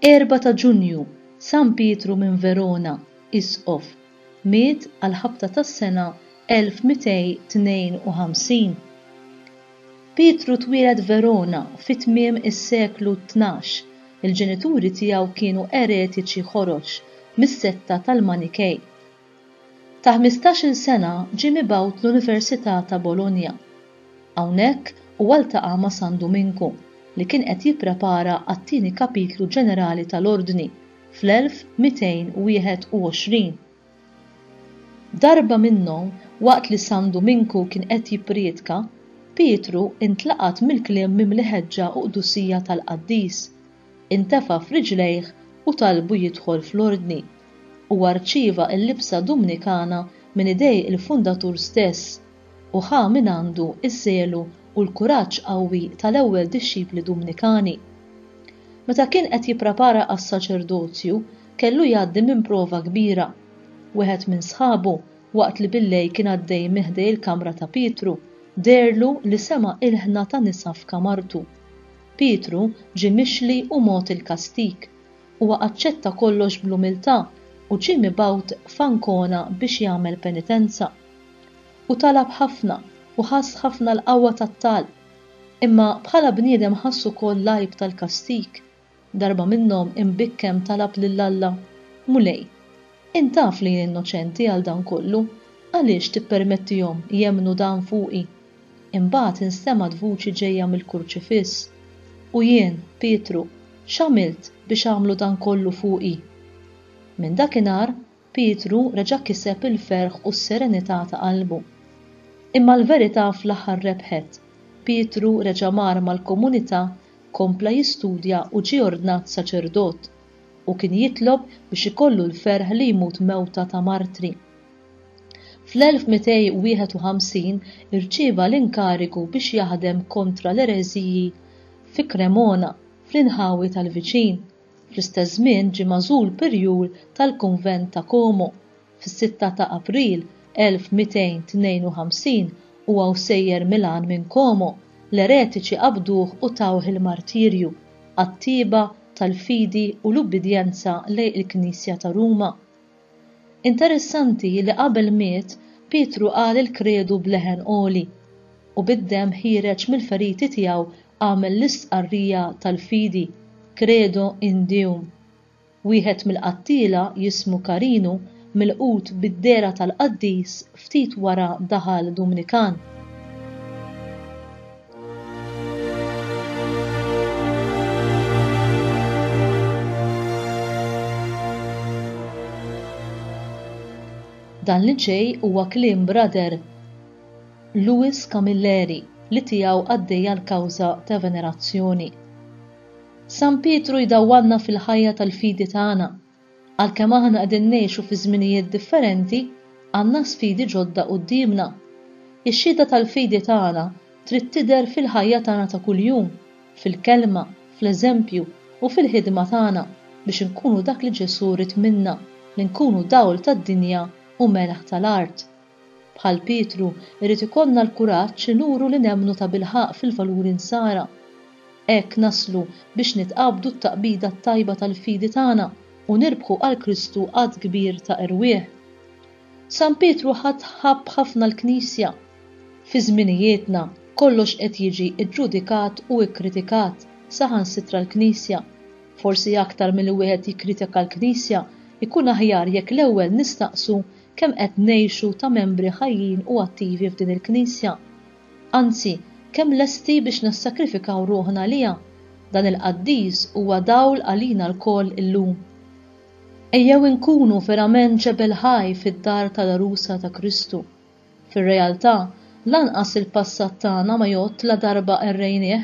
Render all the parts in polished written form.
4 ta' Ġunju, San Pietru minn Verona, isqof, miet għal-ħabta tas-sena 1252. Pietru twieled Verona fit-tmiem is-seklu 12. Il-ġenituri tiegħu kienu eretiċi ħorox mis-setta tal-Manikej. Ta' 15-il sena ġie mibgħut l-Università ta' Bologna. Hawnhekk huwa ltaqa' ma' San Dominku li kien qed jipprepara għat-tieni kapitlu ġenerali tal-Ordni fl-1221. Darba minnhom waqt li San Dominku kien qed jippriedka, Pietru intlaqat mill-kliem mimli ħeġġa u qdusija tal-Qaddis, intefa' f'riġlejh u talbu jidħol fl-ordni u rċieva l-libsa Dominikana minn idej il-fundatur stess u ħa minn għandu iż-żelu u l-kuraġġ qawwi tal-ewwel dixxipli Dominikani. Meta kien qed jipprepara għas-saċerdozju kellu jgħaddi minn prova kbira. Wieħed minn sħabu waqt li billej kien għaddej miħdej il-kamra ta' Pietru derlu li sema' ilħna ta' nisa f'kamartu. Pietru ġie mixli u mot il-kastik huwa aċċetta kollox bl-umiltà u ġie mibgħut f'Ancona biex jagħmel penitenza. U talab ħafna u ħass ħafna l-qawwa tat-tal, imma bħala bniedem ħass ukoll l-għajb tal-kastik. Darba minnhom imbikkem talab lill-Alla: Mulej, intaf li innoċenti għal dan kollu, għaliex tippermettihom jemmnu dan fuqi? Imbagħad instema' vuċi ġejja mill-kurċifiss: U jien, Pietru, x'għamilt biex għamlu dan kollu fuqi? Minn dakinhar Pietru reġa' kiseb il-ferħ u s-serenità ta' qalbu. Imma l-verità fl-aħħar rebħet. Pietru reġa' mar mal-komunità, kompla jistudja u ġie ordnat saċerdot u kien jitlob biex ikollu l-ferħ li jmut mewta ta' martri. Fl-1251 irċieva l-inkariku biex jaħdem kontra l-ereżiji fi Cremona fl-inħawi tal-viċin. Fl-istess żmien ġie magħżul perjur tal-Kunvent ta' Como. Fis-6 ta' April 1252 huwa sejjer Milan minn Como, l-eretiċi qabduh u tawh il-martirju għat-tieba tal-fidi u l-ubbidjenza lejn il-Knisja ta' Ruma. Interessanti li qabel miet Pietru qal il-kredu bleħen qoli u bid-demm ħireġ mill-feriti tiegħu għamel l-istqarrija tal-fidi, Credo in Deum. Wieħed mill-qattila jismu Karinu milqut bid-dera tal-Qaddis ftit wara daħal Dominikan. Dan li ġej huwa kliem Brother Louis Camilleri li tiegħu għaddejja l-kawża ta' venerazzjoni. San Pietru jdawwanna fil-ħajja tal-fidi tagħna. Għalkemm aħna qegħdin ngħixu fi żminijiet differenti, għandna sfidi ġodda qudiemna. Ix-xhieda tal-fidi tagħna trid tidher fil-ħajja tagħna ta' kuljum, fil-kelma, fl-eżempju u fil-ħidma tagħna biex inkunu dak li Ġesu rid minna, li nkunu dawl tad-dinja u melaħ tal-art. Bħal Pietru irid ikollna l-kuraġġ nuru li nemmnu ta' bilħaq fil-valuri nsara. Hekk naslu biex nitqabdu t-taqbida t-tajba tal-fidi tagħna u nirbħu għal Kristu għad kbir ta' irwieħ. San Pietru ħabb ħafna l-Knisja. Fi żminijietna kollox qed jiġi ġġudikat u ikkritikat saħansitra l-Knisja. Forsi aktar milli wieħed jikkritika l-Knisja, ikun aħjar jekk l-ewwel nistaqsu kemm qed ngħixu ta' membri ħajjin u attivi f'din il-Knisja. Anzi, kemm lesti biex nissakrifikaw ruħna liha. Dan il-Qaddis huwa dawl għalina l-koll illum. Ejjew inkunu verament ġebel ħaj fid-dar tal-arusa ta' Kristu. Fir-realtà, lanqas il-passat tagħna ma jgħod la darba rrejnieh,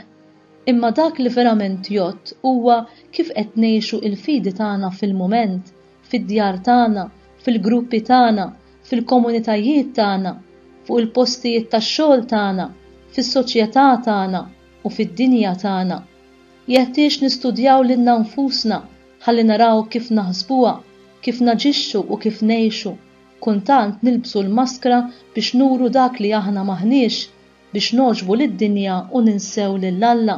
imma dak li verament jgħod huwa kif qed ngħixu il-fidi tagħna fil-mument, fid-djar tagħna, fil-gruppi tagħna, fil-komunitajiet tagħna, fuq il-postijiet tax-xogħol tagħna, fis-soċjetà tagħna u fid-dinja tagħna. Jeħtieġ nistudjaw lilna nfusna ħalli naraw kif naħsbuha, kif naġixxu u kif ngħixu. Kuntant nilbsu l-maskra biex nuru dak li aħna maħniex, biex noġbu lid-dinja u ninsew lill-Alla.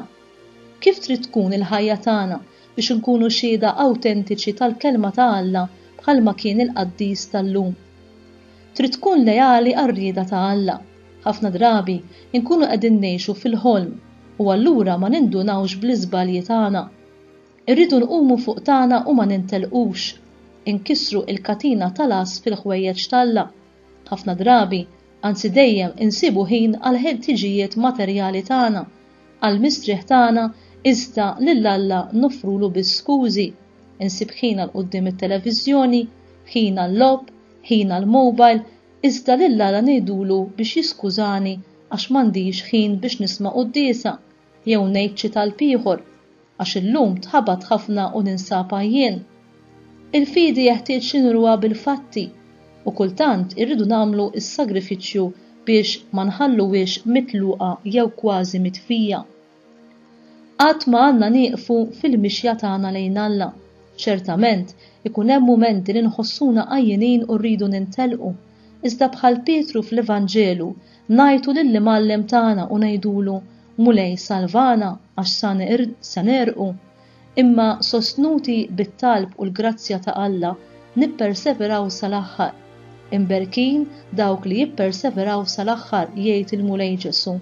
Kif trid tkun il-ħajja tagħna biex nkunu xhieda awtentiċi tal-kelma ta' Alla bħalma kien il-Qaddis tal-lum. Trid tkun lejali għar-rieda ta' Alla. Ħafna drabi nkunu qegħdin ngħixu fil-ħolm u allura ma nindunawx bl-iżbalji tagħna. Irridu nqumu fuq tagħna u ma nintelqux. Inkissru il-katina tal-as fil-ħwejjeġ talla. Ħafna drabi, anzi dejjem insibu ħin għal ħeltiġijiet materjali tagħna, għal mistrieħ tagħna iżda lil Alla nofrulu bis-skużi. Insib ħin għal quddiem it-televiżjoni, ħin għall-lob, ħin għall-mobile, iżda lil Alla ngħidulu biex jiskużani għax m'għandix ħin biex nisma' quddiesa jew ngħid xi talb ieħor għax illum tħabat ħafna u ninsab jien. Il-fidi jeħtieġ xinruha bil-fatti u kultant irridu nagħmlu s-sagrifiċċju biex ma nħalluwiex mitluqa jew kważi mitfija. Qatt ma għandna nieqfu fil-mixja tagħna lejn Alla. Ċertament ikun hemm mumenti li nħossuna għajjinin u rridu nintelqu, iżda bħal Pietru fl-Evanġelu ngħidu lill-imgħallem tagħna u ngħidulu mulej salvana għax sa nerqu, imma sostnuti bit-talb u l-grazzja ta' Alla nipperseveraw sal-aħħar. Imberkin dawk li jipperseveraw sal-aħħar jgħid il-mulej Ġesu.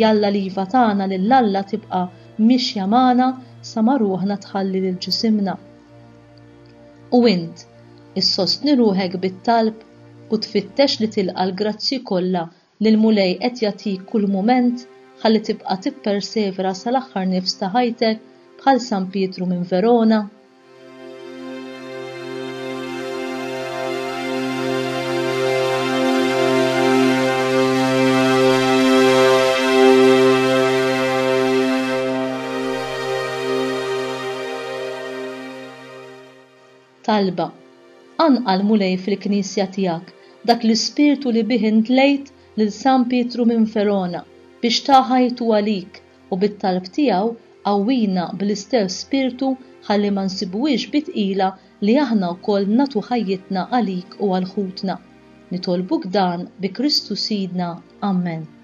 Jalla liva tagħna lil Alla tibqa' mixja magħna sa ma ruħna tħalli lil ġisimna. U int, issostni ruħek bit-talb u tfittex li tilqa' l-grazzi kollha li l-mulej qed jagħtik kull mument ħalli tibqa' tippersevera sal-aħħar nifs ta' ħajtek bħal San Pietru minn Verona. Talba. Anqal mulej fil-Knisja tiegħek dak l-ispirtu li bih intlejt lil San Pietru minn Verona biex taħajtu għalik u bit-talb tiegħu qawwina bl-istess spirtu ħalli ma nsibuhiex bitqila li aħna wkoll nagħtu ħajjitna għalik u għal ħutna. Nitolbuk dan bi Kristu Sidna. Amen.